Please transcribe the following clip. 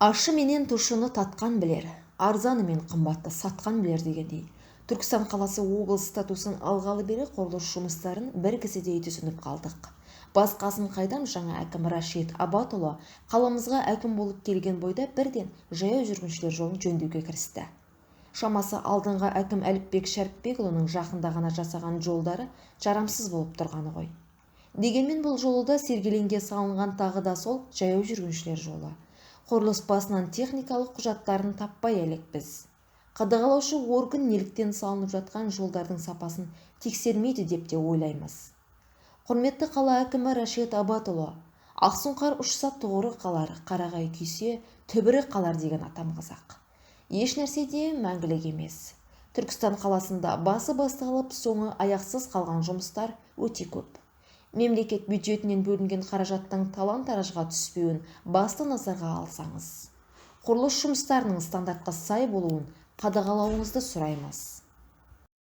Ашы менен тушыны татқан білер, арзаны мен қымбатты сатқан білер дегендей. Түркістан қаласы облыс статусын алғалы бері құрылыс жұмыстарын бір кісідей түсініп қалдық. Басқасын қайдам жаңа әкім Рашид Абатұлы қаламызға әкім болып келген бойда бірден жаяу жүргіншілер жолын жөндеуге кірісті. Шамасы алдыңғы әкім Әліпбек Шәріпбекұлының жақында ғана жасаған жолдары жарамсыз болып тұрғаны ғой. Дегенмен бұл жолы да сергеленге салынған тағы да сол жаяу жүргіншілер жолы. Құрылыс басынан техникалық құжаттарын таппай әлекпіз. Қадағалаушы орган неліктен салынып жатқан жолдардың сапасын тексермейді деп те ойлаймыз. Құрметті қала әкімі Рашид Абатұлы, Ақсұңқар ұшса тұғыры қалар, қарағай күйсе түбірі қалар деген атам қазақ. Еш нәрсе де мәңгілік емес. Түркістан қаласында басы басталып соңы аяқсыз қалған жұмыстар өте көп. Мемлекет бюджетінен бөлінген қаражаттың талан-таражға түспеуін басты назарға алсаңыз, құрылыс жұмыстарының стандартқа сай болуын қадағалауыңызды сұраймыз.